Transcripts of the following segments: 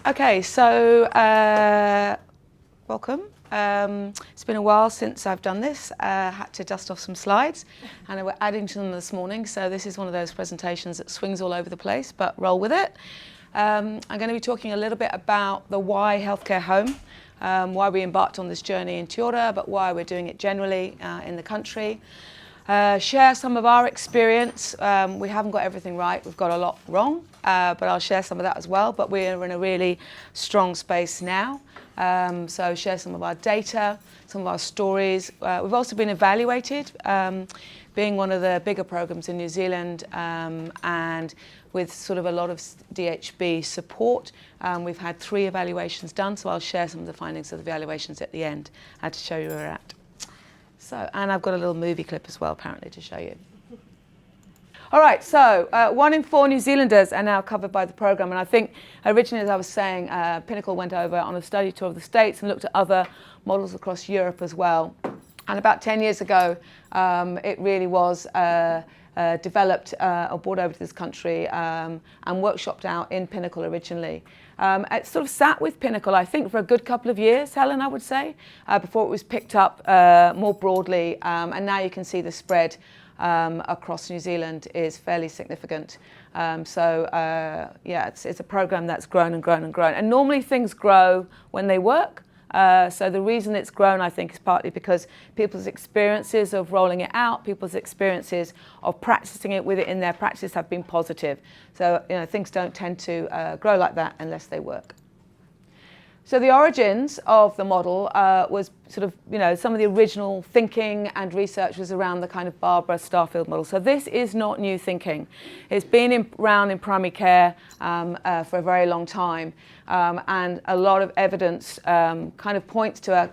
Okay, so welcome. It's been a while since I've done this. Had to dust off some slides, and we're adding to them this morning. So this is one of those presentations that swings all over the place, but roll with it. I'm going to be talking a little bit about the why healthcare home, why we embarked on this journey in Toyota, but why we're doing it generally in the country. Share some of our experience. We haven't got everything right. We've got a lot wrong, but I'll share some of that as well. But we're in a really strong space now. So share some of our data, some of our stories. We've also been evaluated, being one of the bigger programs in New Zealand, and with sort of a lot of DHB support. We've had 3 evaluations done, so I'll share some of the findings of the evaluations at the end to show you where we're at. So, and I've got a little movie clip as well, apparently, to show you. All right, so 1 in 4 New Zealanders are now covered by the program. And I think originally, as I was saying, Pinnacle went over on a study tour of the States and looked at other models across Europe as well. And about 10 years ago, it really was developed or brought over to this country and workshopped out in Pinnacle originally. It sort of sat with Pinnacle, I think, for a good couple of years, Helen, I would say, before it was picked up more broadly. And now you can see the spread across New Zealand is fairly significant. Yeah, it's a program that's grown and grown and grown. And normally things grow when they work. So the reason it's grown, I think, is partly because people's experiences of rolling it out, people's experiences of practicing it with it in their practice have been positive. So things don't tend to grow like that unless they work. So the origins of the model was sort of, some of the original thinking and research was around the kind of Barbara Starfield model. So this is not new thinking. It's been around in primary care for a very long time. And a lot of evidence kind of points to a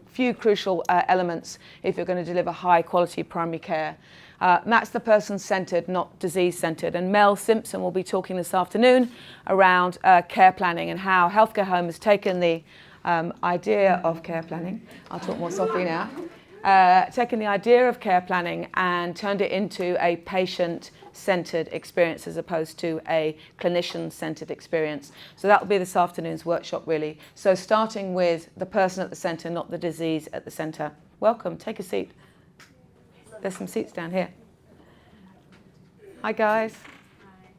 few crucial elements if you're going to deliver high quality primary care. That's the person-centered, not disease-centered. And Mel Simpson will be talking this afternoon around care planning and how healthcare home has taken the idea of care planning. I'll talk more softly now. Taken the idea of care planning and turned it into a patient-centered experience as opposed to a clinician-centered experience. So that will be this afternoon's workshop, really. So starting with the person at the center, not the disease at the center. Welcome, take a seat. There's some seats down here. Hi, guys. Hi.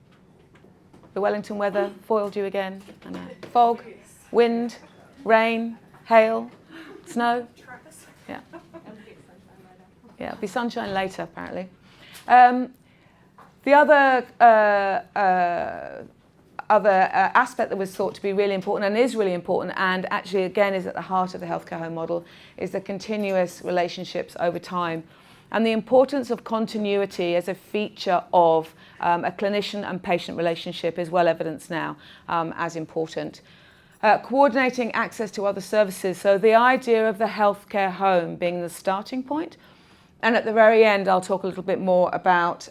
The Wellington weather foiled you again. I know. Fog, wind, rain, hail, snow. Yeah. Yeah, it'll be sunshine later, apparently. The other aspect that was thought to be really important and is really important and actually, again, is at the heart of the healthcare home model is the continuous relationships over time. And the importance of continuity as a feature of a clinician and patient relationship is well evidenced now as important. Coordinating access to other services. So the idea of the healthcare home being the starting point. And at the very end, I'll talk a little bit more about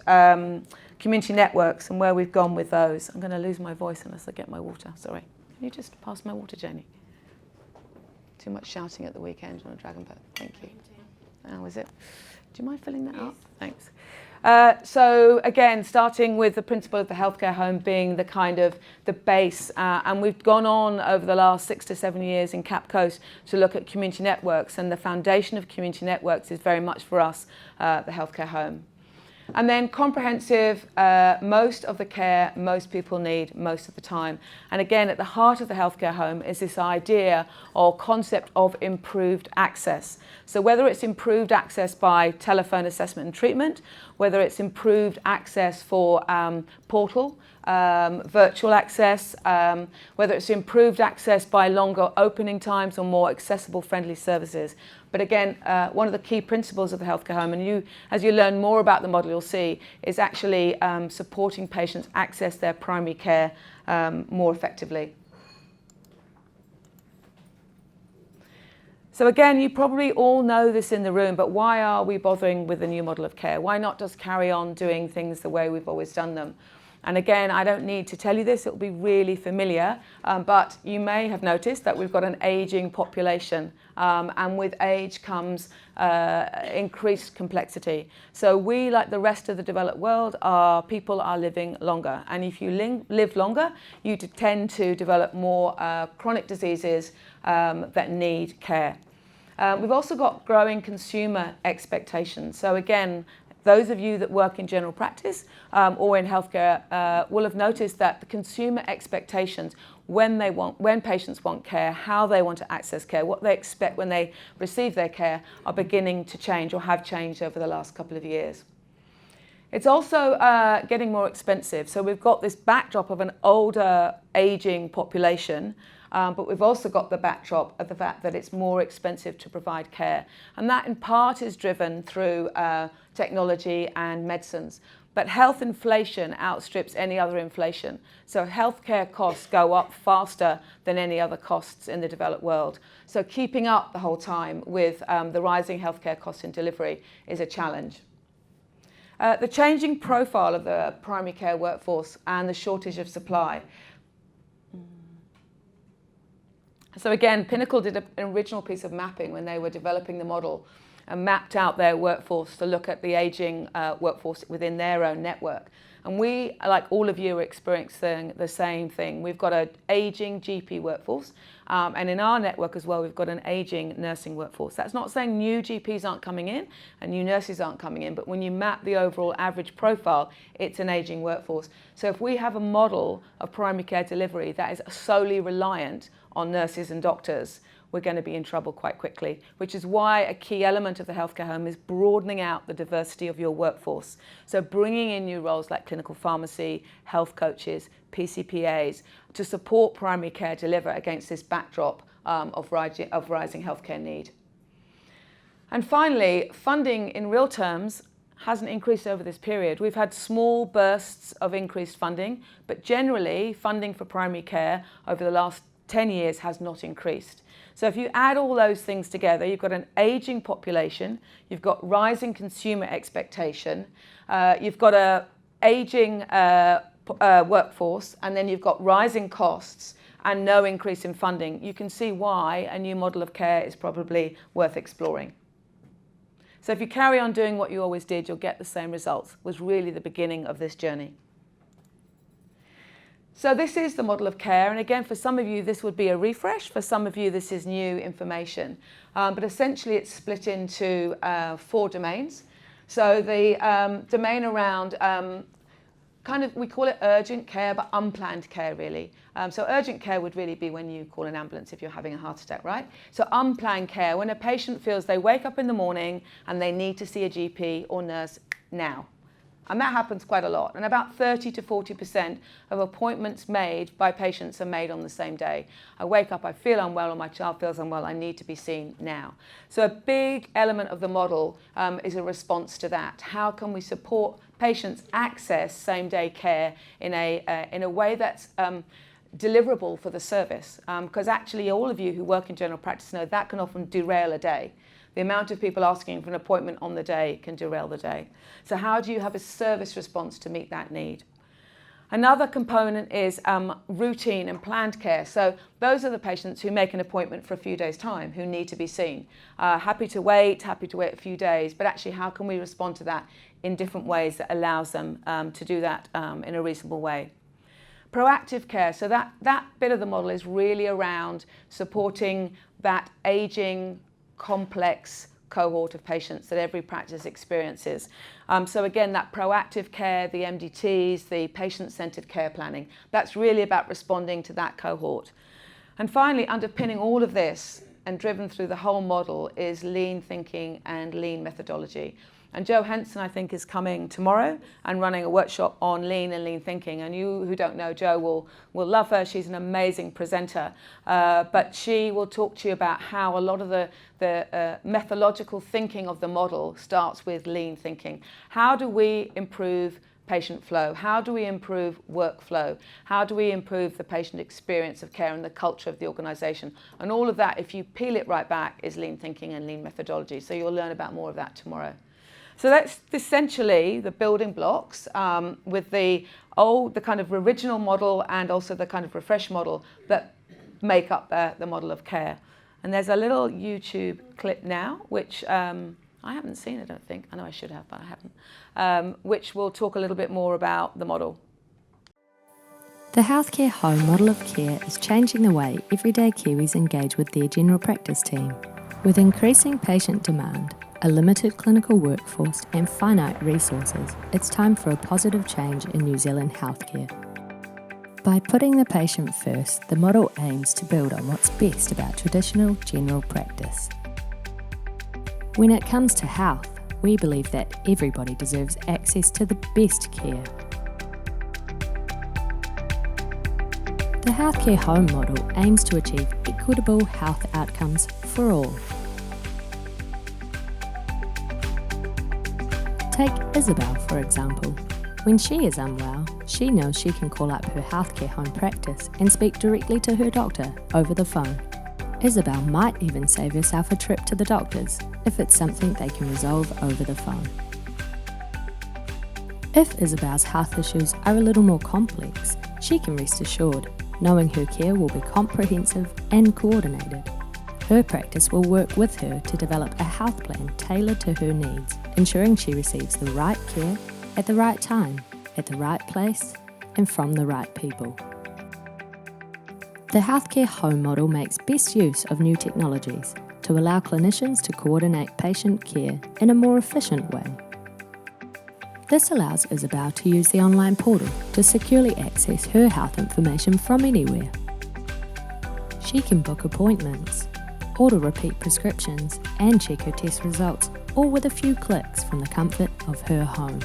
community networks and where we've gone with those. I'm going to lose my voice unless I get my water. Sorry. Can you just pass my water, Jenny? Too much shouting at the weekend on a dragon boat. Thank you. How is it? Do you mind filling that up? Thanks. So again, starting with the principle of the healthcare home being the kind of the base, and we've gone on over the last 6 to 7 years in Cap Coast to look at community networks, and the foundation of community networks is very much for us the healthcare home. And then comprehensive, most of the care most people need most of the time. And again, at the heart of the healthcare home is this idea or concept of improved access. So whether it's improved access by telephone assessment and treatment, whether it's improved access for portal, virtual access, whether it's improved access by longer opening times or more accessible, friendly services. But again, one of the key principles of the healthcare home, and as you learn more about the model, you'll see, is actually supporting patients access their primary care more effectively. So again, you probably all know this in the room, but why are we bothering with a new model of care? Why not just carry on doing things the way we've always done them? And again, I don't need to tell you this, it will be really familiar, but you may have noticed that we've got an aging population, and with age comes increased complexity. So we, like the rest of the developed world, people are living longer. And if you live longer, you tend to develop more chronic diseases that need care. We've also got growing consumer expectations. So again, those of you that work in general practice or in healthcare will have noticed that the consumer expectations when patients want care, how they want to access care, what they expect when they receive their care are beginning to change or have changed over the last couple of years. It's also getting more expensive. So we've got this backdrop of an older, aging population, but we've also got the backdrop of the fact that it's more expensive to provide care. And that in part is driven through technology and medicines. But health inflation outstrips any other inflation. So healthcare costs go up faster than any other costs in the developed world. So keeping up the whole time with the rising healthcare costs in delivery is a challenge. The changing profile of the primary care workforce and the shortage of supply. So again, Pinnacle did an original piece of mapping when they were developing the model and mapped out their workforce to look at the aging workforce within their own network. And we, like all of you, are experiencing the same thing. We've got an aging GP workforce, and in our network as well, we've got an aging nursing workforce. That's not saying new GPs aren't coming in and new nurses aren't coming in, but when you map the overall average profile, it's an aging workforce. So if we have a model of primary care delivery that is solely reliant on nurses and doctors, we're going to be in trouble quite quickly, which is why a key element of the healthcare home is broadening out the diversity of your workforce. So bringing in new roles like clinical pharmacy, health coaches, PCPAs to support primary care deliver against this backdrop of rising healthcare need. And finally, funding in real terms hasn't increased over this period. We've had small bursts of increased funding, but generally funding for primary care over the last 10 years has not increased. So if you add all those things together, you've got an aging population, you've got rising consumer expectation, you've got an aging workforce, and then you've got rising costs and no increase in funding. You can see why a new model of care is probably worth exploring. So if you carry on doing what you always did, you'll get the same results. Was really the beginning of this journey. So this is the model of care, and again, for some of you this would be a refresh, for some of you this is new information, but essentially it's split into 4 domains. So the domain around we call it urgent care, but unplanned care really. So urgent care would really be when you call an ambulance if you're having a heart attack, right? So unplanned care, when a patient feels they wake up in the morning and they need to see a GP or nurse now. And that happens quite a lot. And about 30 to 40% of appointments made by patients are made on the same day. I wake up, I feel unwell, or my child feels unwell, I need to be seen now. So a big element of the model is a response to that. How can we support patients access same-day care in a way that's deliverable for the service? Because actually all of you who work in general practice know that can often derail a day. The amount of people asking for an appointment on the day can derail the day. So how do you have a service response to meet that need? Another component is routine and planned care. So those are the patients who make an appointment for a few days' time, who need to be seen. Happy to wait a few days, but actually how can we respond to that in different ways that allows them to do that in a reasonable way? Proactive care, so that bit of the model is really around supporting that aging, complex cohort of patients that every practice experiences. So again, that proactive care, the MDTs, the patient-centered care planning, that's really about responding to that cohort. And finally, underpinning all of this and driven through the whole model is lean thinking and lean methodology. And Jo Henson, I think, is coming tomorrow and running a workshop on lean and lean thinking. And you who don't know Jo will love her. She's an amazing presenter. But she will talk to you about how a lot of the methodological thinking of the model starts with lean thinking. How do we improve patient flow? How do we improve workflow? How do we improve the patient experience of care and the culture of the organisation? And all of that, if you peel it right back, is lean thinking and lean methodology. So you'll learn about more of that tomorrow. So that's essentially the building blocks with the kind of original model and also the kind of refresh model that make up the model of care. And there's a little YouTube clip now, which I haven't seen, I don't think. I know I should have, but I haven't, which will talk a little bit more about the model. The healthcare home model of care is changing the way everyday Kiwis engage with their general practice team. With increasing patient demand, a limited clinical workforce and finite resources, it's time for a positive change in New Zealand healthcare. By putting the patient first, the model aims to build on what's best about traditional general practice. When it comes to health, we believe that everybody deserves access to the best care. The healthcare home model aims to achieve equitable health outcomes for all. Take Isabel, for example. When she is unwell, she knows she can call up her healthcare home practice and speak directly to her doctor over the phone. Isabel might even save herself a trip to the doctors if it's something they can resolve over the phone. If Isabel's health issues are a little more complex, she can rest assured, knowing her care will be comprehensive and coordinated. Her practice will work with her to develop a health plan tailored to her needs, ensuring she receives the right care at the right time, at the right place, and from the right people. The healthcare home model makes best use of new technologies to allow clinicians to coordinate patient care in a more efficient way. This allows Isabel to use the online portal to securely access her health information from anywhere. She can book appointments, order repeat prescriptions, and check her test results, all with a few clicks from the comfort of her home.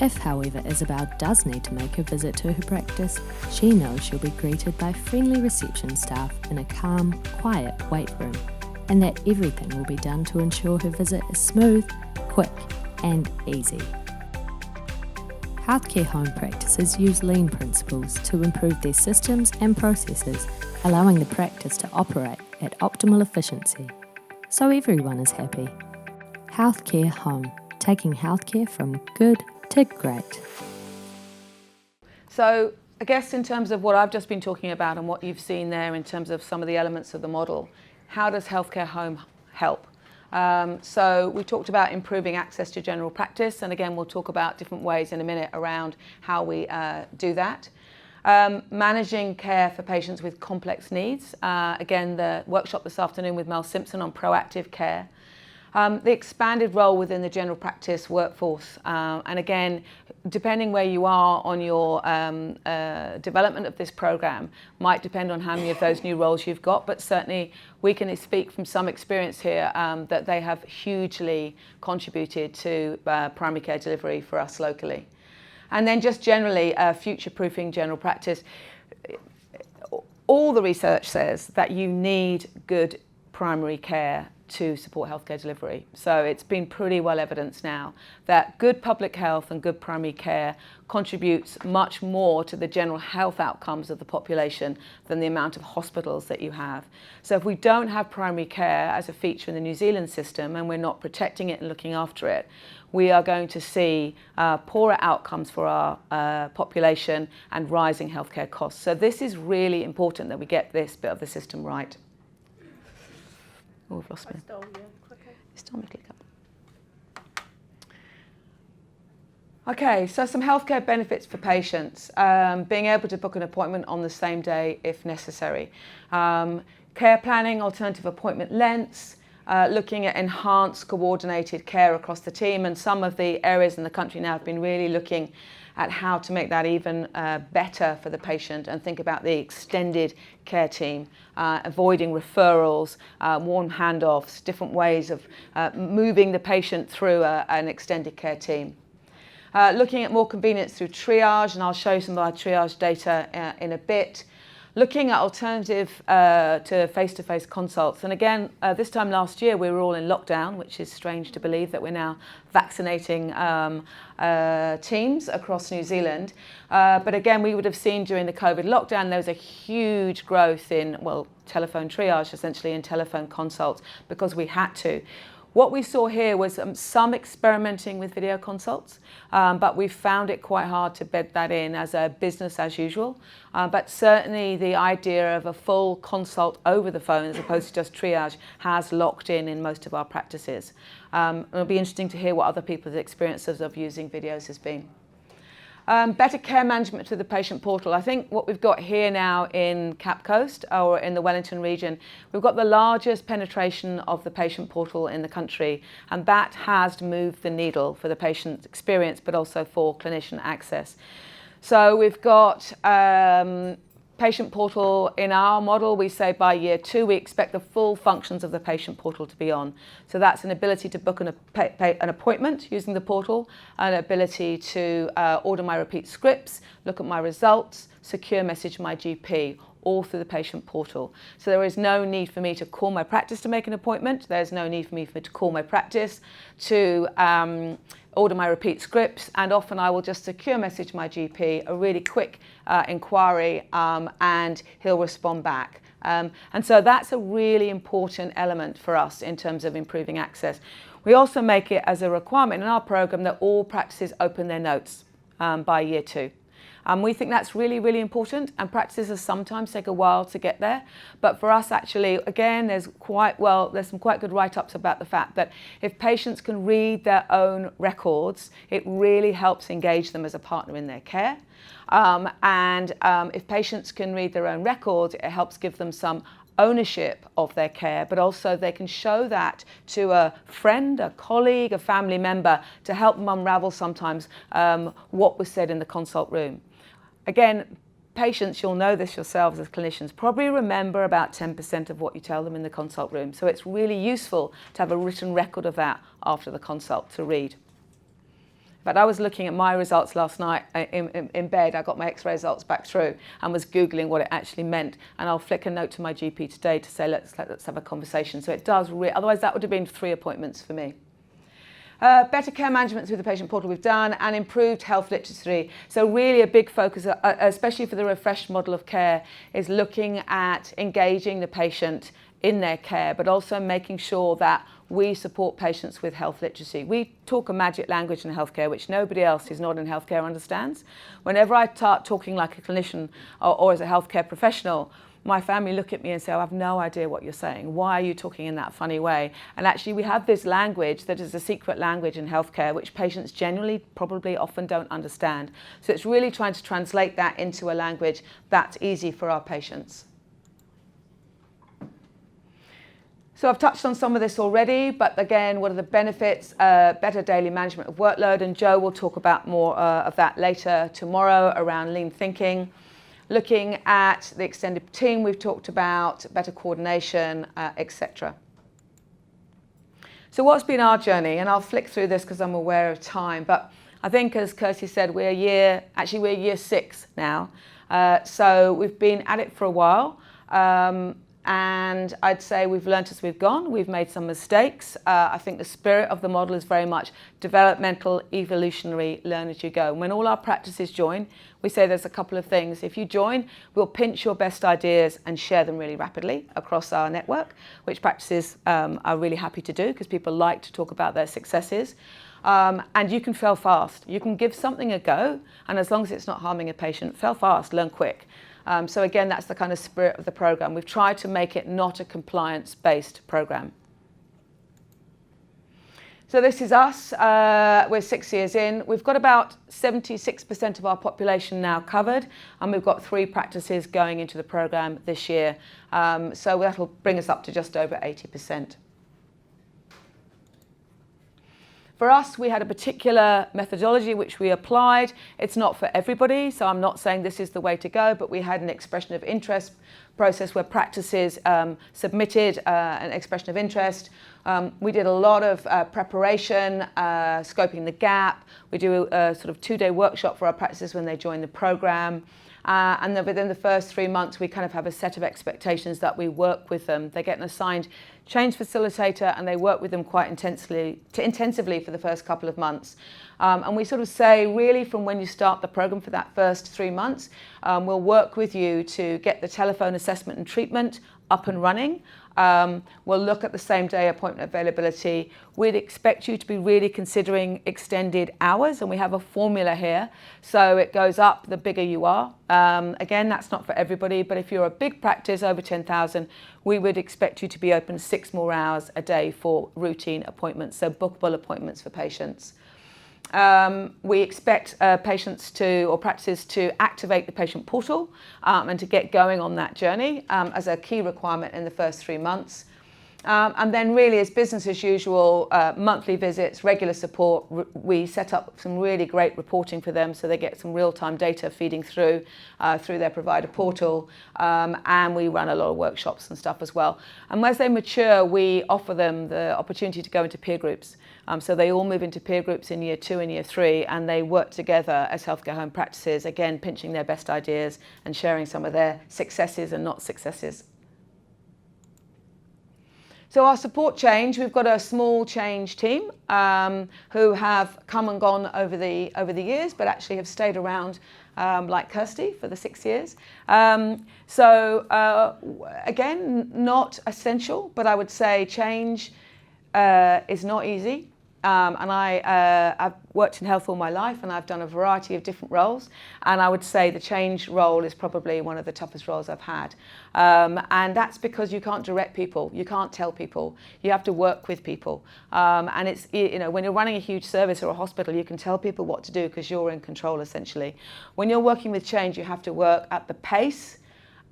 If, however, Isabel does need to make a visit to her practice, she knows she'll be greeted by friendly reception staff in a calm, quiet wait room, and that everything will be done to ensure her visit is smooth, quick, and easy. Healthcare home practices use lean principles to improve their systems and processes, allowing the practice to operate at optimal efficiency, so everyone is happy. Healthcare home, taking healthcare from good to great. So I guess in terms of what I've just been talking about and what you've seen there in terms of some of the elements of the model, how does healthcare home help? So we talked about improving access to general practice, and again we'll talk about different ways in a minute around how we do that. Managing care for patients with complex needs. Again, the workshop this afternoon with Mel Simpson on proactive care. The expanded role within the general practice workforce. And again, depending where you are on your development of this program, might depend on how many of those new roles you've got, but certainly we can speak from some experience here that they have hugely contributed to primary care delivery for us locally. And then just generally future-proofing general practice. All the research says that you need good primary care to support healthcare delivery. So it's been pretty well evidenced now that good public health and good primary care contributes much more to the general health outcomes of the population than the amount of hospitals that you have. So if we don't have primary care as a feature in the New Zealand system and we're not protecting it and looking after it, we are going to see poorer outcomes for our population and rising healthcare costs. So this is really important that we get this bit of the system right. Oh, I've lost me. Stole my clicker. Okay, so some healthcare benefits for patients. Being able to book an appointment on the same day if necessary. Care planning, alternative appointment lengths, looking at enhanced coordinated care across the team, and some of the areas in the country now have been really looking at how to make that even better for the patient and think about the extended care team, avoiding referrals, warm handoffs, different ways of moving the patient through an extended care team. Looking at more convenience through triage, and I'll show you some of our triage data in a bit. Looking at alternative to face-to-face consults. And again, this time last year, we were all in lockdown, which is strange to believe that we're now vaccinating teams across New Zealand. But again, we would have seen during the COVID lockdown, there was a huge growth in, well, telephone triage, essentially, in telephone consults, because we had to. What we saw here was some experimenting with video consults, but we found it quite hard to bed that in as a business as usual. But certainly the idea of a full consult over the phone as opposed to just triage has locked in most of our practices. It'll be interesting to hear what other people's experiences of using videos has been. Better care management through the patient portal. I think what we've got here now in Cap Coast or in the Wellington region, we've got the largest penetration of the patient portal in the country, and that has moved the needle for the patient experience but also for clinician access. So we've got patient portal in our model. We say by year 2 we expect the full functions of the patient portal to be on. So that's an ability to book an appointment using the portal, an ability to order my repeat scripts, look at my results, secure message my GP, all through the patient portal. So there is no need for me to call my practice to make an appointment. There's no need for me to call my practice to order my repeat scripts, and often I will just secure message my GP, a really quick inquiry, and he'll respond back. And so that's a really important element for us in terms of improving access. We also make it as a requirement in our program that all practices open their notes by year 2. We think that's really, really important, and practices sometimes take a while to get there. But for us, actually, again, there's some quite good write-ups about the fact that if patients can read their own records, it really helps engage them as a partner in their care. If patients can read their own records, it helps give them some ownership of their care, but also they can show that to a friend, a colleague, a family member to help them unravel sometimes what was said in the consult room. Again, patients, you'll know this yourselves as clinicians, probably remember about 10% of what you tell them in the consult room. So it's really useful to have a written record of that after the consult to read. But I was looking at my results last night in bed. I got my X-ray results back through and was Googling what it actually meant. And I'll flick a note to my GP today to say, let's have a conversation. So it does, otherwise that would have been 3 appointments for me. Better care management through the patient portal we've done, and improved health literacy. So really a big focus, especially for the refreshed model of care, is looking at engaging the patient in their care, but also making sure that we support patients with health literacy. We talk a magic language in healthcare which nobody else who's not in healthcare understands. Whenever I start talking like a clinician or as a healthcare professional, my family look at me and say, I have no idea what you're saying. Why are you talking in that funny way? And actually we have this language that is a secret language in healthcare which patients generally probably often don't understand. So it's really trying to translate that into a language that's easy for our patients. So I've touched on some of this already, but again, what are the benefits? Better daily management of workload, and Joe will talk about more of that later tomorrow around lean thinking. Looking at the extended team we've talked about, better coordination, etc. So what's been our journey? And I'll flick through this because I'm aware of time, but I think as Kirsty said, we're year 6 now. So we've been at it for a while. And I'd say we've learnt as we've gone. We've made some mistakes. I think the spirit of the model is very much developmental, evolutionary, learn as you go. And when all our practices join, we say there's a couple of things. If you join, we'll pinch your best ideas and share them really rapidly across our network, which practices are really happy to do because people like to talk about their successes. And you can fail fast. You can give something a go, and as long as it's not harming a patient, fail fast, learn quick. So again, that's the kind of spirit of the program. We've tried to make it not a compliance-based program. So this is us. We're 6 years in. We've got about 76% of our population now covered, and we've got 3 practices going into the program this year. So that'll bring us up to just over 80%. For us, we had a particular methodology which we applied. It's not for everybody, so I'm not saying this is the way to go, but we had an expression of interest process where practices submitted an expression of interest. We did a lot of preparation, scoping the gap. We do a sort of 2-day workshop for our practices when they join the program. And then within the first 3 months, we kind of have a set of expectations that we work with them. They get an assigned change facilitator, and they work with them quite intensively for the first couple of months. And we sort of say, really, from when you start the program for that first 3 months, we'll work with you to get the telephone assessment and treatment up and running. We'll look at the same day appointment availability. We'd expect you to be really considering extended hours, and we have a formula here. So it goes up the bigger you are. Again, that's not for everybody, but if you're a big practice over 10,000, we would expect you to be open 6 more hours a day for routine appointments, so bookable appointments for patients. We expect patients or practices to activate the patient portal and to get going on that journey as a key requirement in the first 3 months. And then really, as business as usual, monthly visits, regular support. We set up some really great reporting for them so they get some real-time data feeding through their provider portal. And we run a lot of workshops and stuff as well. And as they mature, we offer them the opportunity to go into peer groups. So they all move into peer groups in year 2 and year 3, and they work together as healthcare home practices, again, pinching their best ideas and sharing some of their successes and not successes. So our support change, we've got a small change team who have come and gone over the years, but actually have stayed around like Kirsty for the 6 years. Again, not essential, but I would say change is not easy. And I've worked in health all my life, and I've done a variety of different roles. And I would say the change role is probably one of the toughest roles I've had. And that's because you can't direct people. You can't tell people. You have to work with people. And it's, when you're running a huge service or a hospital, you can tell people what to do because you're in control, essentially. When you're working with change, you have to work at the pace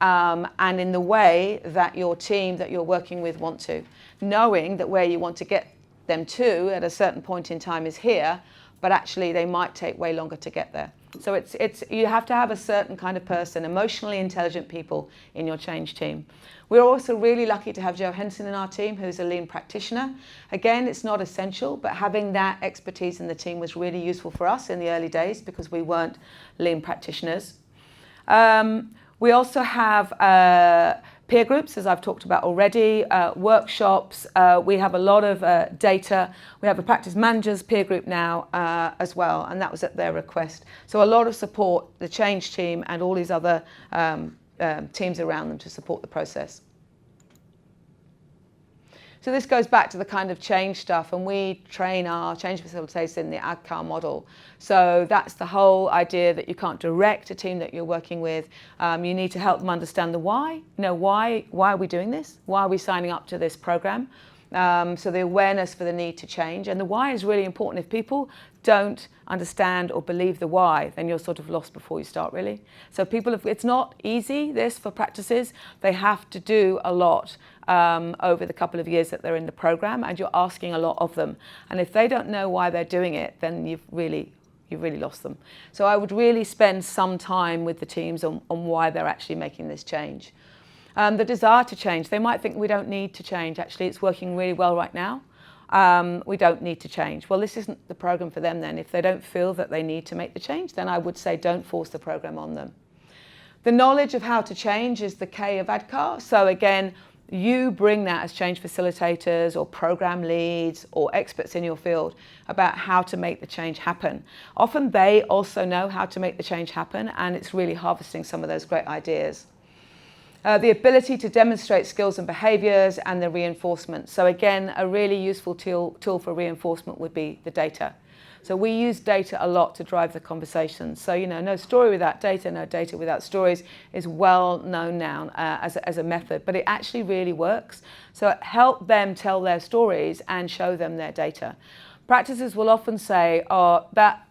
and in the way that your team that you're working with want to, knowing that where you want to get them to at a certain point in time is here, but actually they might take way longer to get there. So it's you have to have a certain kind of person, emotionally intelligent people in your change team. We're also really lucky to have Jo Henson in our team, who's a lean practitioner. Again, it's not essential, but having that expertise in the team was really useful for us in the early days because we weren't lean practitioners. We also have peer groups, as I've talked about already, workshops. We have a lot of data. We have a practice managers peer group now as well, and that was at their request. So a lot of support, the change team and all these other teams around them to support the process. So this goes back to the kind of change stuff, and we train our change facilitators in the ADCAR model. So that's the whole idea that you can't direct a team that you're working with. You need to help them understand the why. Why are we doing this? Why are we signing up to this program? So the awareness for the need to change. And the why is really important. If people don't understand or believe the why, then you're sort of lost before you start, really. So it's not easy, this, for practices. They have to do a lot over the couple of years that they're in the program, and you're asking a lot of them. And if they don't know why they're doing it, then you've really lost them. So I would really spend some time with the teams on why they're actually making this change. The desire to change. They might think we don't need to change. Actually, it's working really well right now. We don't need to change. Well, this isn't the program for them then. If they don't feel that they need to make the change, then I would say don't force the program on them. The knowledge of how to change is the K of ADCAR. So again, you bring that as change facilitators or program leads or experts in your field about how to make the change happen. Often they also know how to make the change happen, and it's really harvesting some of those great ideas. The ability to demonstrate skills and behaviours and the reinforcement. So again, a really useful tool for reinforcement would be the data. So we use data a lot to drive the conversation. So, no story without data, no data without stories is well known now as a method, but it actually really works. So help them tell their stories and show them their data. Practices will often say that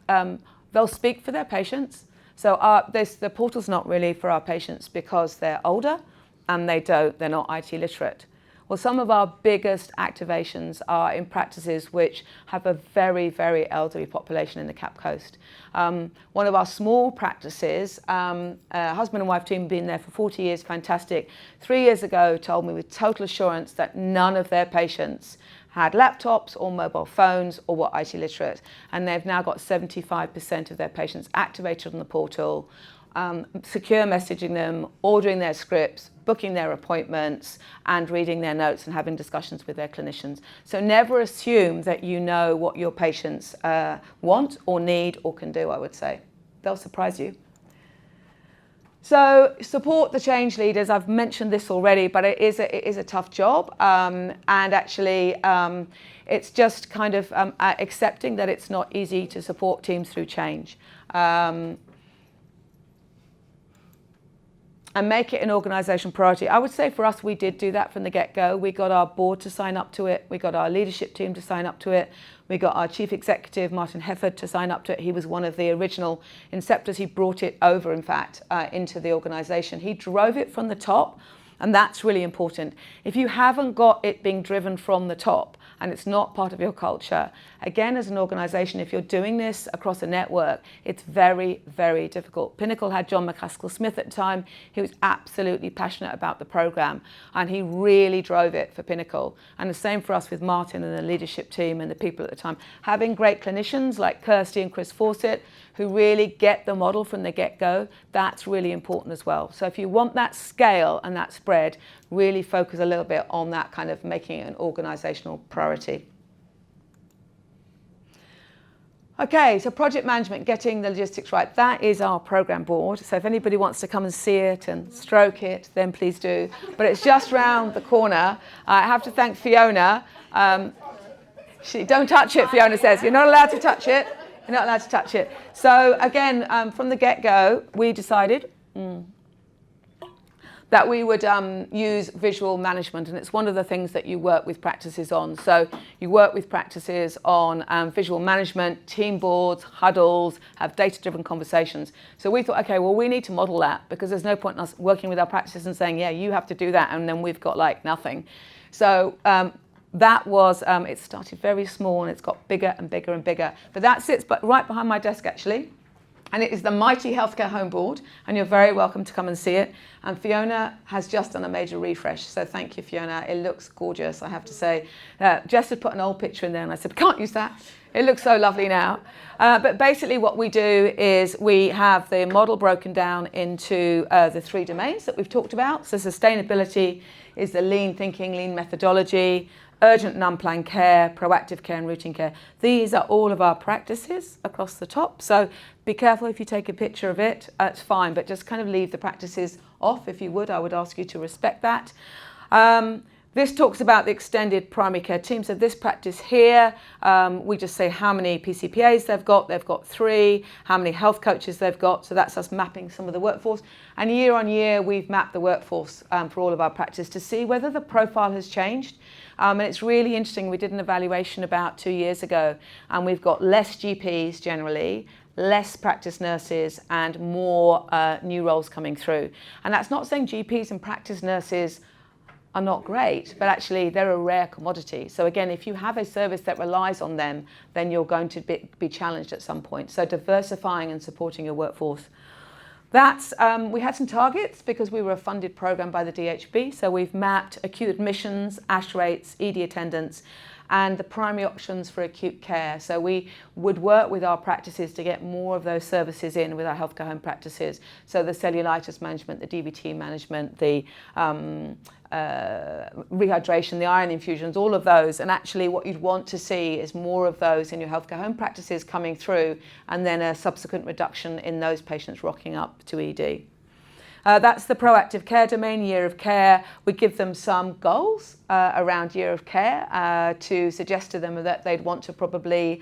they'll speak for their patients. So the portal's not really for our patients because they're older and they're not IT literate. Well, some of our biggest activations are in practices which have a very, very elderly population in the Cap Coast. One of our small practices, husband and wife team, been there for 40 years, fantastic. 3 years ago, told me with total assurance that none of their patients had laptops or mobile phones or were IT literate. And they've now got 75% of their patients activated on the portal, secure messaging them, ordering their scripts, booking their appointments, and reading their notes and having discussions with their clinicians. So never assume that you know what your patients want or need or can do, I would say. They'll surprise you. So support the change leaders. I've mentioned this already, but it is a tough job. And actually, it's just kind of accepting that it's not easy to support teams through change. And make it an organisation priority. I would say for us, we did do that from the get-go. We got our board to sign up to it. We got our leadership team to sign up to it. We got our chief executive, Martin Hefford, to sign up to it. He was one of the original inceptors. He brought it over, in fact, into the organisation. He drove it from the top, and that's really important. If you haven't got it being driven from the top, and it's not part of your culture, again, as an organisation, if you're doing this across a network, it's very, very difficult. Pinnacle had John McCaskill-Smith at the time. He was absolutely passionate about the programme, and he really drove it for Pinnacle. And the same for us with Martin and the leadership team and the people at the time. Having great clinicians like Kirsty and Chris Fawcett, who really get the model from the get-go, that's really important as well. So if you want that scale and that spread, really focus a little bit on that kind of making it an organisational priority. Okay, so project management, getting the logistics right. That is our programme board. So if anybody wants to come and see it and stroke it, then please do. But it's just round the corner. I have to thank Fiona. Don't touch it, Fiona says. You're not allowed to touch it. You're not allowed to touch it. So again, from the get-go, we decided that we would use visual management, and it's one of the things that you work with practices on. So you work with practices on visual management, team boards, huddles, have data-driven conversations. So we thought, okay, well, we need to model that, because there's no point in us working with our practices and saying, yeah, you have to do that, and then we've got like nothing. So that was, it started very small and it's got bigger and bigger and bigger. But that sits right behind my desk, actually. And it is the mighty Healthcare Home Board, and you're very welcome to come and see it. And Fiona has just done a major refresh, so thank you, Fiona. It looks gorgeous, I have to say. Jess had put an old picture in there, and I said, can't use that. It looks so lovely now. But basically what we do is we have the model broken down into the 3 domains that we've talked about. So sustainability is the lean thinking, lean methodology, urgent and unplanned care, proactive care and routine care. These are all of our practices across the top. So be careful if you take a picture of it, it's fine, but just kind of leave the practices off if you would. I would ask you to respect that. This talks about the extended primary care team. So this practice here, we just say how many PCPAs they've got. They've got 3, how many health coaches they've got. So that's us mapping some of the workforce. And year on year, we've mapped the workforce for all of our practice to see whether the profile has changed. And it's really interesting. We did an evaluation about 2 years ago, and we've got less GPs generally, less practice nurses, and more new roles coming through. And that's not saying GPs and practice nurses are not great, but actually they're a rare commodity. So again, if you have a service that relies on them, then you're going to be challenged at some point. So diversifying and supporting your workforce. That's, we had some targets because we were a funded program by the DHB. So we've mapped acute admissions, ASH rates, ED attendance, and the primary options for acute care. So we would work with our practices to get more of those services in with our healthcare home practices. So the cellulitis management, the DVT management, the rehydration, the iron infusions, all of those. And actually what you'd want to see is more of those in your healthcare home practices coming through, and then a subsequent reduction in those patients rocking up to ED. That's the proactive care domain, year of care. We give them some goals around year of care to suggest to them that they'd want to probably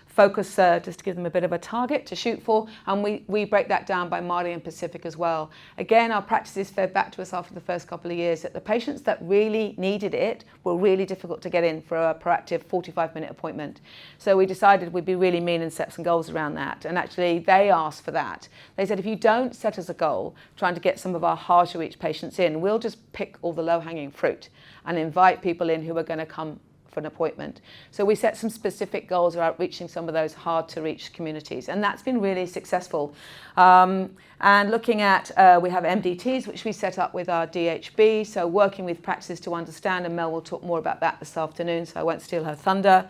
focus, just to give them a bit of a target to shoot for. And we break that down by Mali and Pacific as well. Again, our practices fed back to us after the first couple of years that the patients that really needed it were really difficult to get in for a proactive 45-minute appointment. So we decided we'd be really mean and set some goals around that. And actually, they asked for that. They said, if you don't set us a goal, trying to get some of our hard to reach patients in, we'll just pick all the low-hanging fruit and invite people in who are going to come for an appointment. So we set some specific goals about reaching some of those hard to reach communities, and that's been really successful. And looking at, we have MDTs, which we set up with our DHB, so working with practices to understand, and Mel will talk more about that this afternoon, so I won't steal her thunder.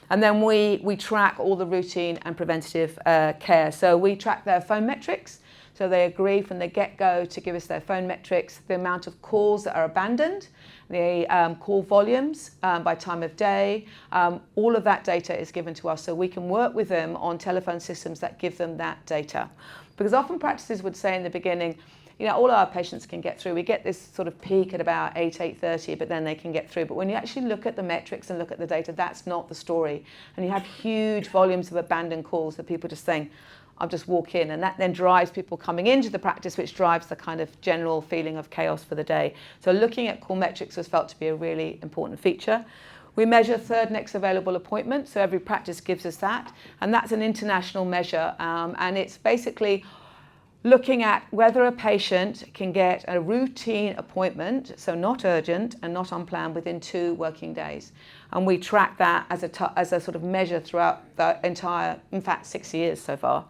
And then we track all the routine and preventative care. So we track their phone metrics. So they agree from the get-go to give us their phone metrics, the amount of calls that are abandoned, the call volumes by time of day. All of that data is given to us so we can work with them on telephone systems that give them that data. Because often practices would say in the beginning, you know, all our patients can get through. We get this sort of peak at about 8:30, but then they can get through. But when you actually look at the metrics and look at the data, that's not the story. And you have huge volumes of abandoned calls that people just saying, I'll just walk in, and that then drives people coming into the practice, which drives the kind of general feeling of chaos for the day. So looking at call metrics was felt to be a really important feature. We measure third next available appointment, so every practice gives us that, and that's an international measure, and it's basically looking at whether a patient can get a routine appointment, so not urgent and not unplanned, within 2 working days. And we track that as a sort of measure throughout the entire, in fact, 6 years so far.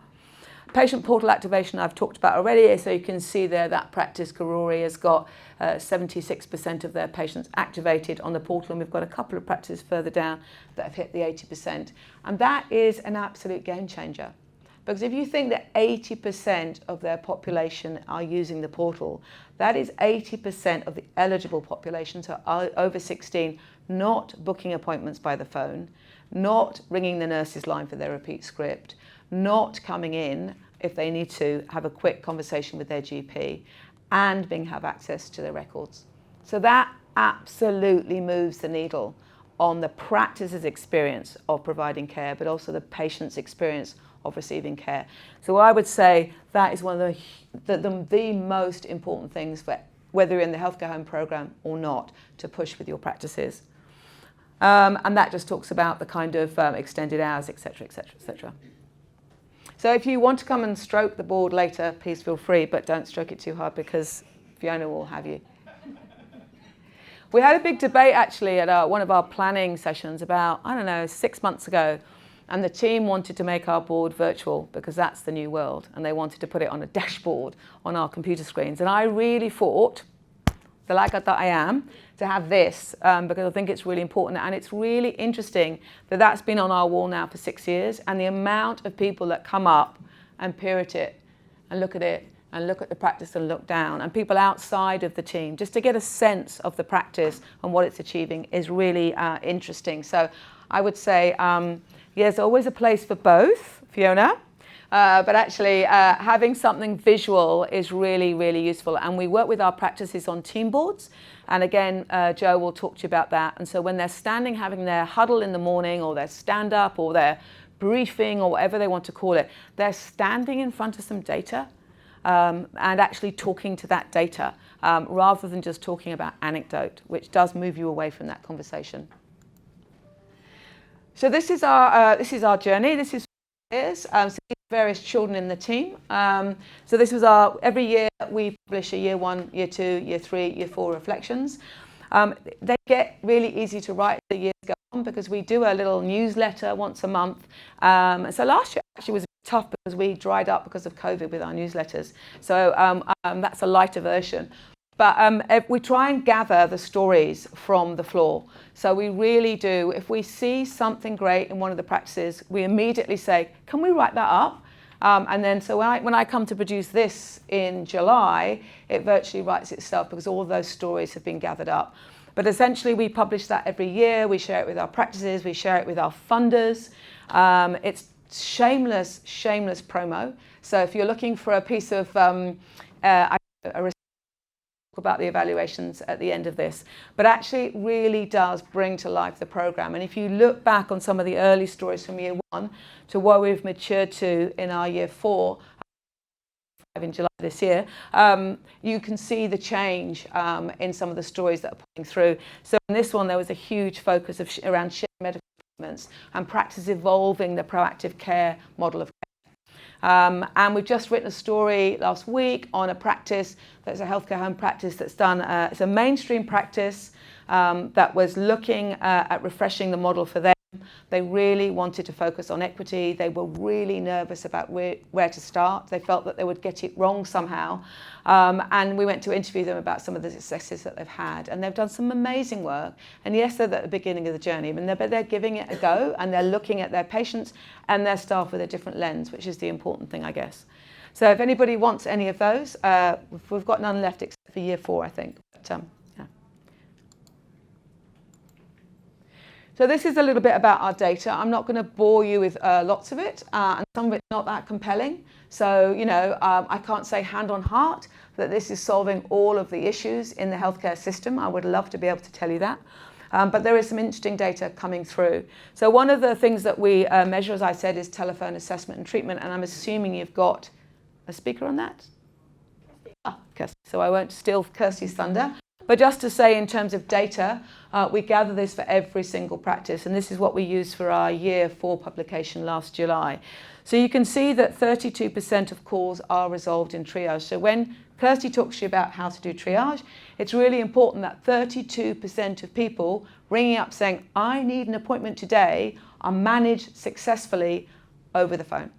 Patient portal activation I've talked about already, so you can see there that practice, Karori, has got 76% of their patients activated on the portal, and we've got a couple of practices further down that have hit the 80%. And that is an absolute game changer. Because if you think that 80% of their population are using the portal, that is 80% of the eligible population, so over 16, not booking appointments by the phone, not ringing the nurse's line for their repeat script, not coming in if they need to have a quick conversation with their GP, and have access to their records. So that absolutely moves the needle on the practice's experience of providing care, but also the patient's experience of receiving care. So I would say that is one of the most important things for whether you're in the healthcare home program or not, to push with your practices. And that just talks about the kind of extended hours, etc., etc., etc. So if you want to come and stroke the board later, please feel free, but don't stroke it too hard because Fiona will have you. We had a big debate actually at one of our planning sessions about, 6 months ago, and the team wanted to make our board virtual because that's the new world, and they wanted to put it on a dashboard on our computer screens. And I really fought, the laggard that I am, to have this because I think it's really important, and it's really interesting that that's been on our wall now for 6 years, and the amount of people that come up and peer at it and look at it and look at the practice and look down, and people outside of the team, just to get a sense of the practice and what it's achieving, is really interesting. So I would say, there's always a place for both, Fiona, but actually having something visual is really, really useful. And we work with our practices on team boards. And again, Joe will talk to you about that. And so when they're standing, having their huddle in the morning, or their stand up, or their briefing, or whatever they want to call it, they're standing in front of some data and actually talking to that data rather than just talking about anecdote, which does move you away from that conversation. So this is our journey. This is so various children in the team. So this was every year we publish a year 1, year 2, year 3, year 4 reflections. They get really easy to write as the years go on because we do a little newsletter once a month. So last year actually was tough because we dried up because of COVID with our newsletters. So that's a lighter version. But we try and gather the stories from the floor. So we really do. If we see something great in one of the practices, we immediately say, can we write that up? And then so when I come to produce this in July, it virtually writes itself because all those stories have been gathered up. But essentially we publish that every year. We share it with our practices. We share it with our funders. It's shameless promo. So if you're looking for a piece of about the evaluations at the end of this, but actually it really does bring to life the program. And if you look back on some of the early stories from year 1 to what we've matured to in our year 4 in July this year, you can see the change in some of the stories that are putting through. So in this one there was a huge focus around shared medical treatments and practice evolving the proactive care model of care. And we've just written a story last week on a practice that's a healthcare home practice that's done, it's a mainstream practice that was looking at refreshing the model for them. They really wanted to focus on equity. They were really nervous about where to start. They felt that they would get it wrong somehow. And we went to interview them about some of the successes that they've had. And they've done some amazing work. And yes, they're at the beginning of the journey, but they're giving it a go, and they're looking at their patients and their staff with a different lens, which is the important thing, I guess. So if anybody wants any of those, we've got none left except for year 4, I think. But, yeah. So this is a little bit about our data. I'm not going to bore you with lots of it, and some of it's not that compelling. So, you know, I can't say hand on heart that this is solving all of the issues in the healthcare system. I would love to be able to tell you that. But there is some interesting data coming through. So one of the things that we measure, as I said, is telephone assessment and treatment. And I'm assuming you've got a speaker on that? Kirsty. So I won't steal Kirsty's thunder. But just to say, in terms of data, we gather this for every single practice. And this is what we used for our year 4 publication last July. So you can see that 32% of calls are resolved in triage. So when Kirsty talks to you about how to do triage, it's really important that 32% of people ringing up saying, I need an appointment today, are managed successfully over the phone.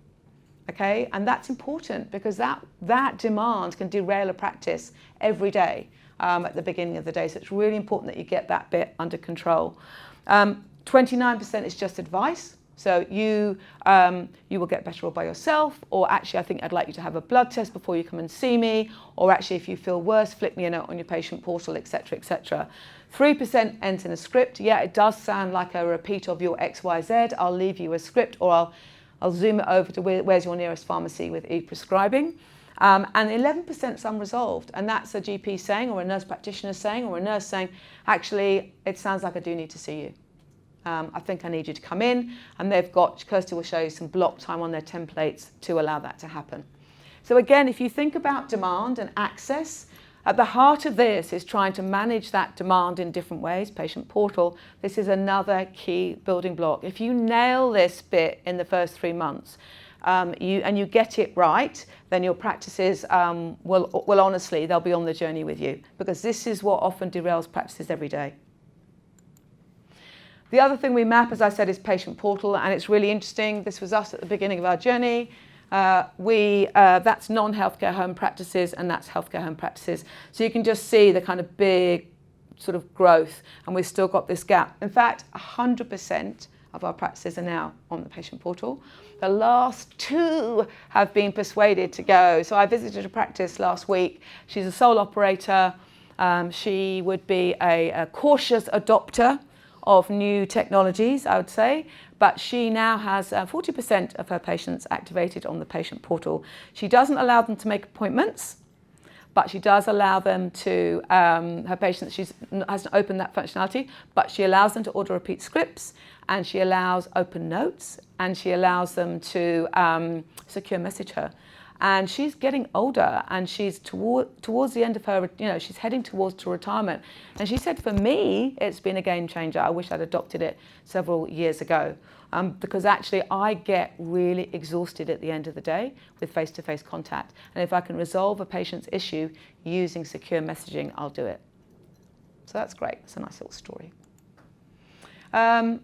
Okay, and that's important because that demand can derail a practice every day at the beginning of the day. So it's really important that you get that bit under control. 29% is just advice. So you will get better all by yourself, or actually I think I'd like you to have a blood test before you come and see me, or actually if you feel worse, flick me a note on your patient portal, etc., etc. 3% ends in a script. Yeah, it does sound like a repeat of your XYZ. I'll leave you a script, or I'll zoom it over to where's your nearest pharmacy with e-prescribing. And 11% is unresolved, and that's a GP saying, or a nurse practitioner saying, or a nurse saying, actually, it sounds like I do need to see you. I think I need you to come in, and Kirsty will show you some block time on their templates to allow that to happen. So again, if you think about demand and access, at the heart of this is trying to manage that demand in different ways. Patient portal, this is another key building block. If you nail this bit in the first 3 months, you get it right, then your practices will honestly, they'll be on the journey with you, because this is what often derails practices every day. The other thing we map, as I said, is patient portal, and it's really interesting. This was us at the beginning of our journey. That's non-healthcare home practices, and that's healthcare home practices. So you can just see the kind of big sort of growth, and we've still got this gap. In fact, 100% of our practices are now on the patient portal. The last 2 have been persuaded to go. So I visited a practice last week. She's a sole operator. She would be a cautious adopter of new technologies, I would say, but she now has 40% of her patients activated on the patient portal. She doesn't allow them to make appointments, but she does allow them to, her patients, she hasn't opened that functionality, but she allows them to order repeat scripts, and she allows open notes, and she allows them to secure message her. And she's getting older, and she's towards the end of her, she's heading towards retirement. And she said, for me, it's been a game changer. I wish I'd adopted it several years ago. Because actually I get really exhausted at the end of the day with face-to-face contact. And if I can resolve a patient's issue using secure messaging, I'll do it. So that's great. It's a nice little story. And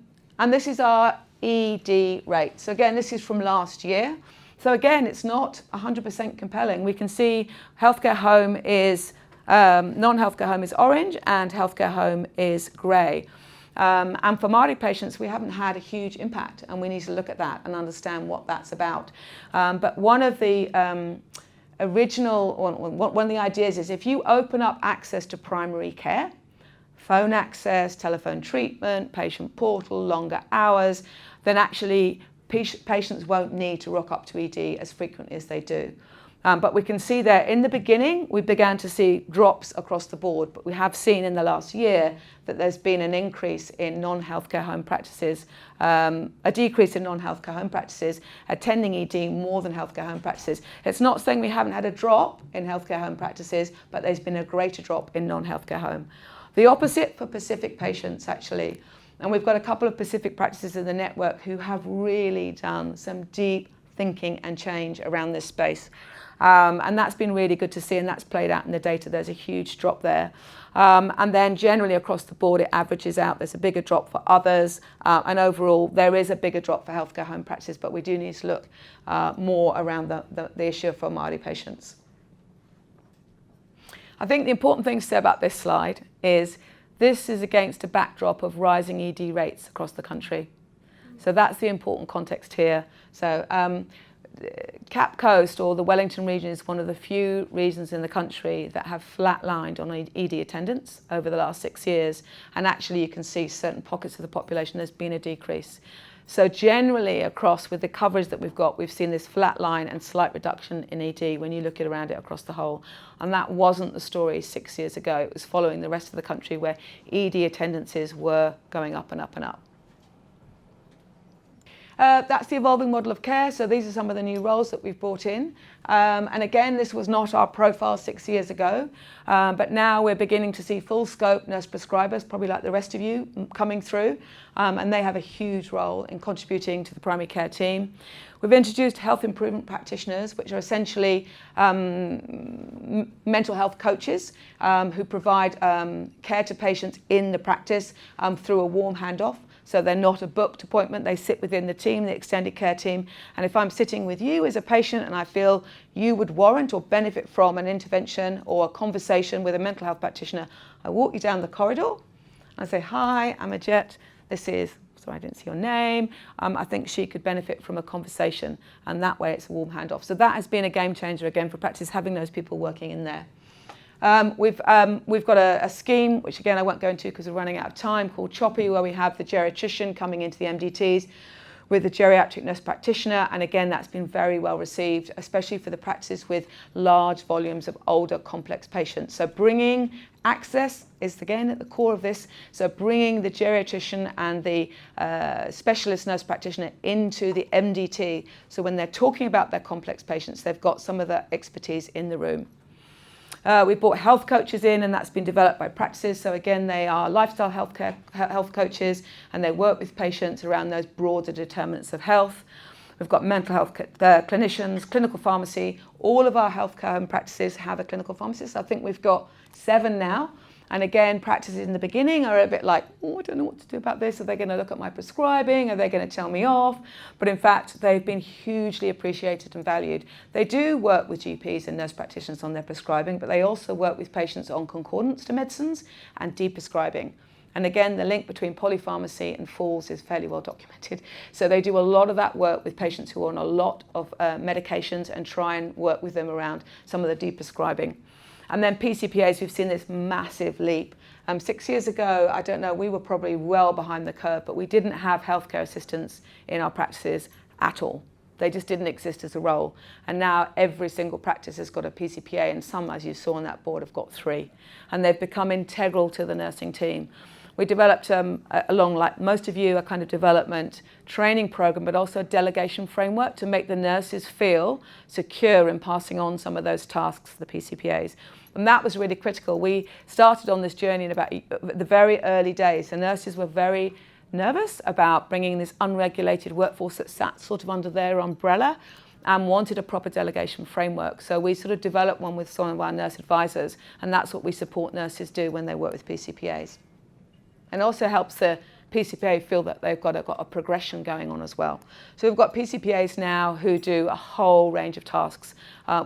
this is our ED rate. So again, this is from last year. So again, it's not 100% compelling. We can see healthcare home is, non-healthcare home is orange, and healthcare home is grey. And for Māori patients, we haven't had a huge impact, and we need to look at that and understand what that's about. But one of the one of the ideas is if you open up access to primary care, phone access, telephone treatment, patient portal, longer hours, then actually patients won't need to rock up to ED as frequently as they do. But we can see there in the beginning, we began to see drops across the board, but we have seen in the last year that there's been an increase in non-healthcare home practices, a decrease in non-healthcare home practices, attending ED more than healthcare home practices. It's not saying we haven't had a drop in healthcare home practices, but there's been a greater drop in non-healthcare home. The opposite for Pacific patients, actually. And we've got a couple of Pacific practices in the network who have really done some deep thinking and change around this space. And that's been really good to see, and that's played out in the data. There's a huge drop there. And then generally across the board, it averages out. There's a bigger drop for others. And overall, there is a bigger drop for healthcare home practices, but we do need to look more around the issue for Māori patients. I think the important thing to say about this slide is this is against a backdrop of rising ED rates across the country. So that's the important context here. So Cap Coast or the Wellington region is one of the few regions in the country that have flatlined on ED attendance over the last 6 years. And actually you can see certain pockets of the population there's been a decrease. So generally across, with the coverage that we've got, we've seen this flat line and slight reduction in ED when you look at around it across the whole. And that wasn't the story 6 years ago. It was following the rest of the country where ED attendances were going up and up and up. That's the evolving model of care. So these are some of the new roles that we've brought in. And again, this was not our profile 6 years ago, but now we're beginning to see full scope nurse prescribers, probably like the rest of you, coming through. And they have a huge role in contributing to the primary care team. We've introduced health improvement practitioners, which are essentially mental health coaches who provide care to patients in the practice through a warm handoff. So they're not a booked appointment, they sit within the team, the extended care team. And if I'm sitting with you as a patient and I feel you would warrant or benefit from an intervention or a conversation with a mental health practitioner, I walk you down the corridor, I say, hi, I'm Ajit, this is, sorry I didn't see your name, I think she could benefit from a conversation. And that way it's a warm handoff. So that has been a game changer again for practice, having those people working in there. We've got a scheme, which again I won't go into because we're running out of time, called Choppy, where we have the geriatrician coming into the MDTs with the geriatric nurse practitioner. And again, that's been very well received, especially for the practices with large volumes of older, complex patients. So bringing access is again at the core of this. So bringing the geriatrician and the specialist nurse practitioner into the MDT. So when they're talking about their complex patients, they've got some of the expertise in the room. We brought health coaches in, and that's been developed by practices. So again, they are lifestyle health coaches, and they work with patients around those broader determinants of health. We've got mental health clinicians, clinical pharmacy. All of our healthcare home practices have a clinical pharmacist. I think we've got 7 now. And again, practices in the beginning are a bit like, oh, I don't know what to do about this. Are they going to look at my prescribing? Are they going to tell me off? But in fact, they've been hugely appreciated and valued. They do work with GPs and nurse practitioners on their prescribing, but they also work with patients on concordance to medicines and de-prescribing. And again, the link between polypharmacy and falls is fairly well documented. So they do a lot of that work with patients who are on a lot of medications and try and work with them around some of the de-prescribing. And then PCPAs, we've seen this massive leap. 6 years ago, I don't know, we were probably well behind the curve, but we didn't have healthcare assistants in our practices at all. They just didn't exist as a role. And now every single practice has got a PCPA, and some, as you saw on that board, have got 3. And they've become integral to the nursing team. We developed, along like most of you, a kind of development training program, but also a delegation framework to make the nurses feel secure in passing on some of those tasks to the PCPAs. And that was really critical. We started on this journey in about the very early days. The nurses were very nervous about bringing this unregulated workforce that sat sort of under their umbrella and wanted a proper delegation framework. So we sort of developed one with some of our nurse advisors, and that's what we support nurses do when they work with PCPAs. And also helps the PCPA feel that they've got a progression going on as well. So we've got PCPAs now who do a whole range of tasks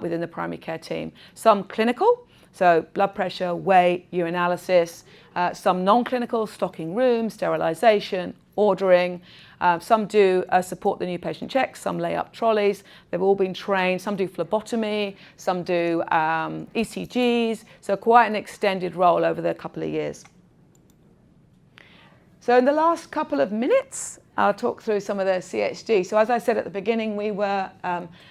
within the primary care team. Some clinical, so blood pressure, weight, urinalysis. Some non-clinical, stocking rooms, sterilisation, ordering. Some do support the new patient checks, some lay up trolleys. They've all been trained. Some do phlebotomy, some do ECGs. So quite an extended role over the couple of years. So in the last couple of minutes, I'll talk through some of the CHG. So as I said at the beginning, we were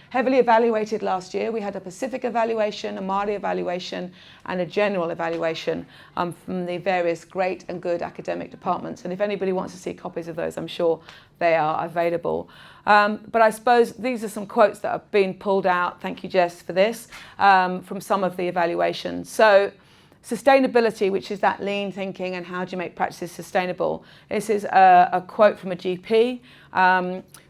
heavily evaluated last year. We had a Pacific evaluation, a Mali evaluation, and a general evaluation from the various great and good academic departments. And if anybody wants to see copies of those, I'm sure they are available. But I suppose these are some quotes that have been pulled out, thank you Jess for this, from some of the evaluations. So sustainability, which is that lean thinking and how do you make practices sustainable. This is a quote from a GP.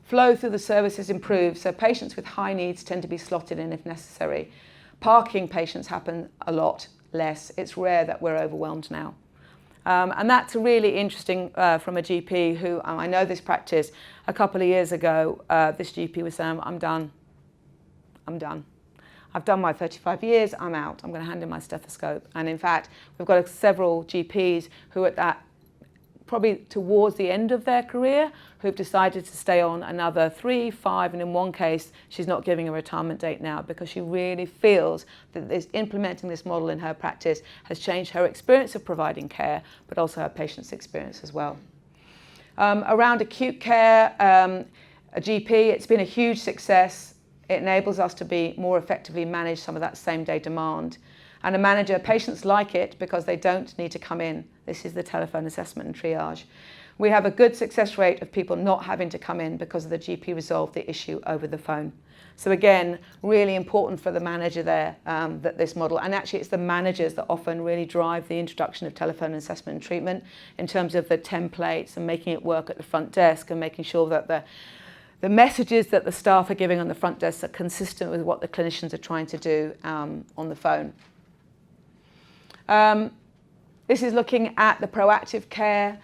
Flow through the services improves, so patients with high needs tend to be slotted in if necessary. Parking patients happen a lot less. It's rare that we're overwhelmed now. And that's really interesting from a GP who, I know this practice, a couple of years ago, this GP was saying, I'm done. I've done my 35 years, I'm out. I'm going to hand in my stethoscope. And in fact, we've got several GPs who at that probably towards the end of their career who've decided to stay on another 3, 5, and in one case, she's not giving a retirement date now because she really feels that implementing this model in her practice has changed her experience of providing care, but also her patient's experience as well. Around acute care, a GP, it's been a huge success. It enables us to be more effectively manage some of that same day demand. And a manager, patients like it because they don't need to come in. This is the telephone assessment and triage. We have a good success rate of people not having to come in because the GP resolved the issue over the phone. So again, really important for the manager there, that this model, and actually it's the managers that often really drive the introduction of telephone assessment and treatment in terms of the templates and making it work at the front desk and making sure that the messages that the staff are giving on the front desk are consistent with what the clinicians are trying to do on the phone. This is looking at the proactive care.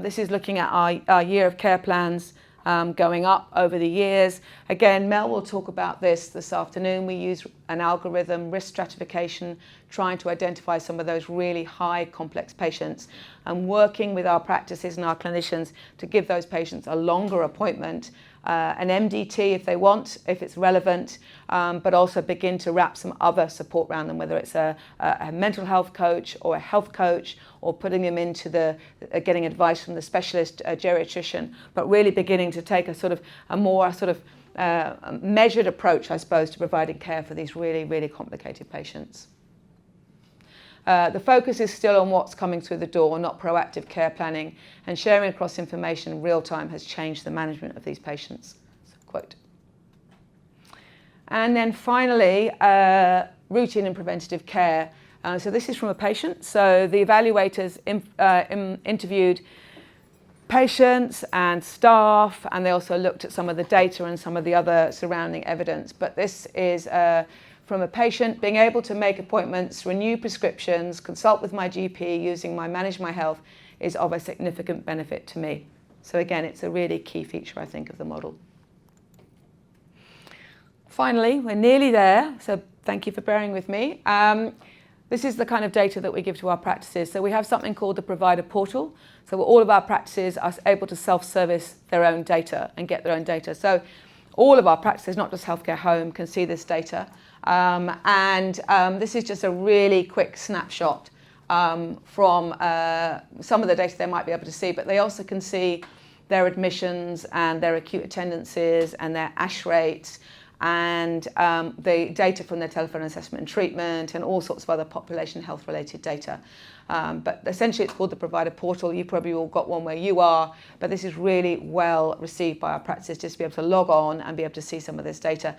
This is looking at our year of care plans going up over the years. Again, Mel will talk about this afternoon. We use an algorithm, risk stratification, trying to identify some of those really high complex patients and working with our practices and our clinicians to give those patients a longer appointment, an MDT if they want, if it's relevant, but also begin to wrap some other support around them, whether it's a mental health coach or a health coach, or putting them into getting advice from the specialist geriatrician, but really beginning to take a more measured approach, I suppose, to providing care for these really, really complicated patients. The focus is still on what's coming through the door, not proactive care planning, and sharing across information in real time has changed the management of these patients. So, quote. And then finally, routine and preventative care. So this is from a patient. So the evaluators interviewed patients and staff, and they also looked at some of the data and some of the other surrounding evidence. But this is from a patient being able to make appointments, renew prescriptions, consult with my GP using my Manage My Health is of a significant benefit to me. So again, it's a really key feature, I think, of the model. Finally, we're nearly there, so thank you for bearing with me. This is the kind of data that we give to our practices. So we have something called the provider portal. So all of our practices are able to self-service their own data and get their own data. So all of our practices, not just Healthcare Home, can see this data. This is just a really quick snapshot from some of the data they might be able to see, but they also can see their admissions and their acute attendances and their ASH rates and the data from their telephone assessment and treatment and all sorts of other population health related data. But essentially it's called the provider portal. You probably all got one where you are, but this is really well received by our practices just to be able to log on and be able to see some of this data.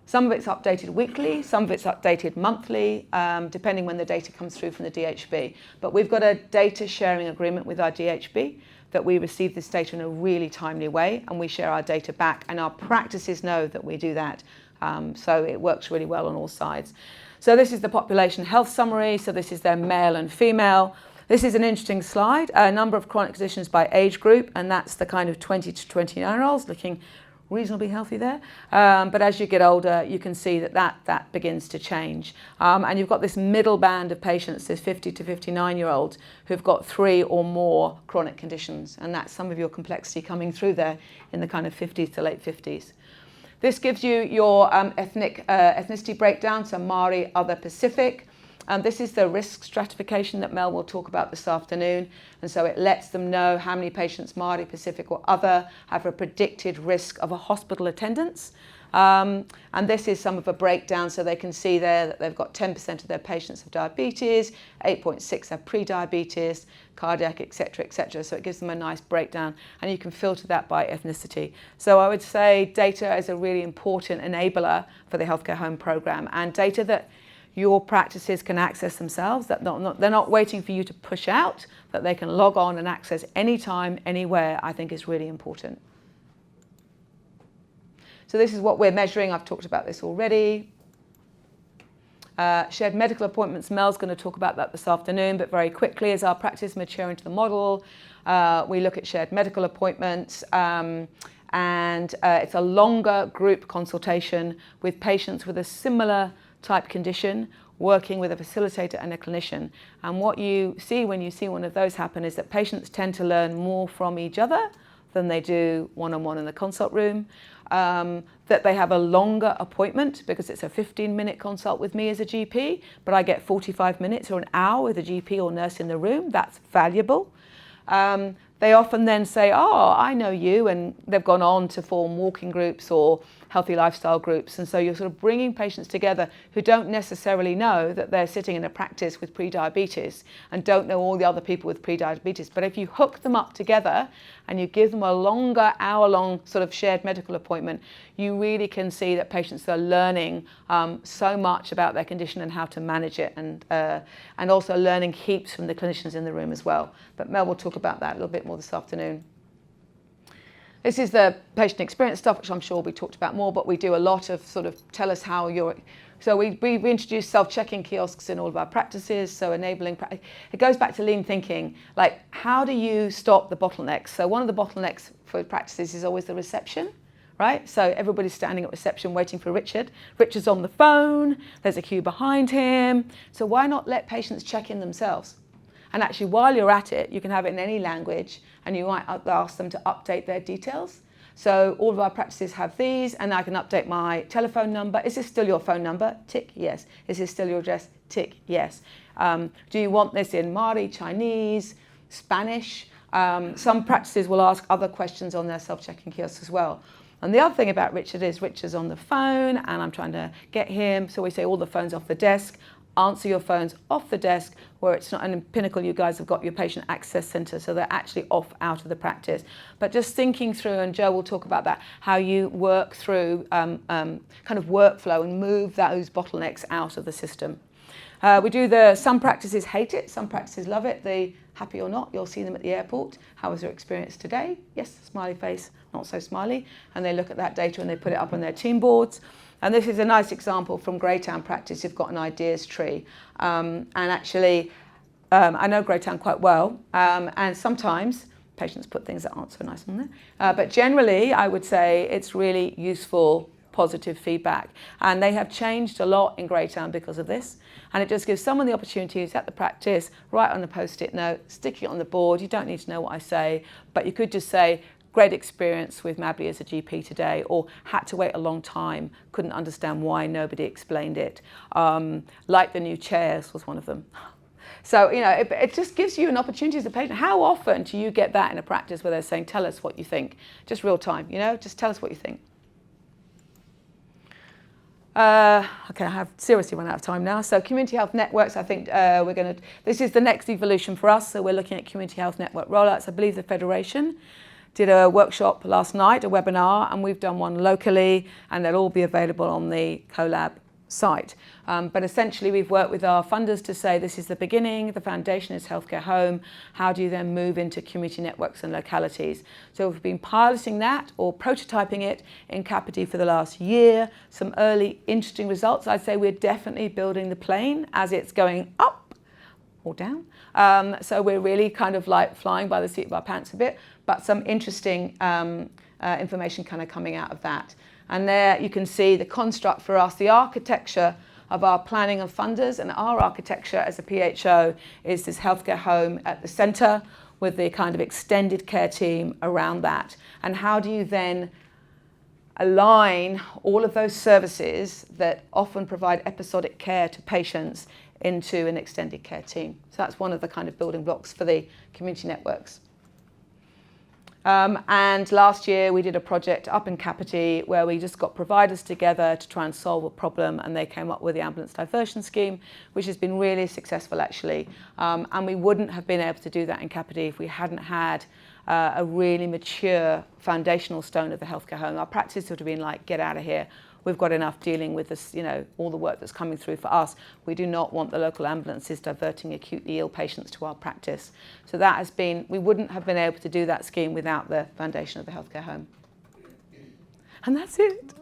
Some of it's updated weekly, some of it's updated monthly, depending when the data comes through from the DHB. But we've got a data sharing agreement with our DHB that we receive this data in a really timely way, and we share our data back, and our practices know that we do that. So it works really well on all sides. So this is the population health summary. So this is their male and female. This is an interesting slide, a number of chronic conditions by age group, and that's the kind of 20 to 29-year-olds looking reasonably healthy there. But as you get older, you can see that begins to change. And you've got this middle band of patients, this 50 to 59-year-olds, who've got 3 or more chronic conditions. And that's some of your complexity coming through there in the kind of 50s to late 50s. This gives you your ethnicity breakdown, so Māori, other Pacific. This is the risk stratification that Mel will talk about this afternoon. And so it lets them know how many patients, Māori, Pacific or other, have a predicted risk of a hospital attendance. And this is some of a breakdown, so they can see there that they've got 10% of their patients have diabetes, 8.6 have pre-diabetes, cardiac, etc., etc. So it gives them a nice breakdown, and you can filter that by ethnicity. So I would say data is a really important enabler for the Healthcare Home programme, and data that your practices can access themselves, that they're not waiting for you to push out, that they can log on and access anytime, anywhere, I think is really important. So this is what we're measuring. I've talked about this already. Shared medical appointments, Mel's going to talk about that this afternoon, but very quickly, as our practice mature into the model, we look at shared medical appointments, and it's a longer group consultation with patients with a similar type condition working with a facilitator and a clinician. And what you see when you see one of those happen is that patients tend to learn more from each other than they do one-on-one in the consult room, that they have a longer appointment because it's a 15-minute consult with me as a GP, but I get 45 minutes or an hour with a GP or nurse in the room. That's valuable. They often then say, oh, I know you, and they've gone on to form walking groups or healthy lifestyle groups. And so you're sort of bringing patients together who don't necessarily know that they're sitting in a practice with pre-diabetes and don't know all the other people with pre-diabetes. But if you hook them up together and you give them a longer, hour-long sort of shared medical appointment, you really can see that patients are learning so much about their condition and how to manage it, and also learning heaps from the clinicians in the room as well. But Mel will talk about that a little bit more this afternoon. This is the patient experience stuff, which I'm sure we talked about more, but we do a lot of sort of tell us how you're... So we introduced self-checking kiosks in all of our practices, so enabling... It goes back to lean thinking, like how do you stop the bottlenecks? So one of the bottlenecks for practices is always the reception, right? So everybody's standing at reception waiting for Richard. Richard's on the phone, there's a queue behind him. So why not let patients check in themselves? And actually, while you're at it, you can have it in any language, and you might ask them to update their details. So all of our practices have these, and I can update my telephone number. Is this still your phone number? Tick, yes. Is this still your address? Tick, yes. Do you want this in Mari, Chinese, Spanish? Some practices will ask other questions on their self-checking kiosks as well. And the other thing about Richard is Richard's on the phone, and I'm trying to get him. So we say all the phones off the desk. Answer your phones off the desk, where it's not. And in Pinnacle, you guys have got your patient access center, so they're actually off out of the practice. But just thinking through, and Joe will talk about that, how you work through kind of workflow and move those bottlenecks out of the system. We do some practices hate it, some practices love it. The happy or not, you'll see them at the airport. How was your experience today? Yes, smiley face, not so smiley. And they look at that data and they put it up on their team boards. And this is a nice example from Greytown practice. You've got an ideas tree. And actually, I know Greytown quite well. And sometimes patients put things that aren't so nice on there. But generally, I would say it's really useful, positive feedback. And they have changed a lot in Greytown because of this. And it just gives someone the opportunity to at the practice, write on a post-it note, stick it on the board. You don't need to know what I say, but you could just say, great experience with Mabli as a GP today, or had to wait a long time, couldn't understand why, nobody explained it. Like the new chairs was one of them. So, you know, it just gives you an opportunity as a patient. How often do you get that in a practice where they're saying, tell us what you think? Just real time, you know, just tell us what you think. Okay, I have seriously run out of time now. So community health networks, I think this is the next evolution for us. So we're looking at community health network rollouts. I believe the Federation did a workshop last night, a webinar, and we've done one locally, and they'll all be available on the CoLab site. But essentially, we've worked with our funders to say this is the beginning, the foundation is Healthcare Home. How do you then move into community networks and localities? So we've been piloting that or prototyping it in Kapiti for the last year. Some early interesting results. I'd say we're definitely building the plane as it's going up or down. So we're really kind of like flying by the seat of our pants a bit, but some interesting information kind of coming out of that. And there you can see the construct for us, the architecture of our planning of funders, and our architecture as a PHO is this Healthcare Home at the centre with the kind of extended care team around that. And how do you then align all of those services that often provide episodic care to patients into an extended care team? So that's one of the kind of building blocks for the community networks. And last year we did a project up in Kapiti where we just got providers together to try and solve a problem, and they came up with the ambulance diversion scheme, which has been really successful actually. And we wouldn't have been able to do that in Kapiti if we hadn't had a really mature foundational stone of the Healthcare Home. Our practice would have been like, get out of here. We've got enough dealing with this, you know, all the work that's coming through for us. We do not want the local ambulances diverting acutely ill patients to our practice. So that has been, we wouldn't have been able to do that scheme without the foundation of the Healthcare Home. And that's it.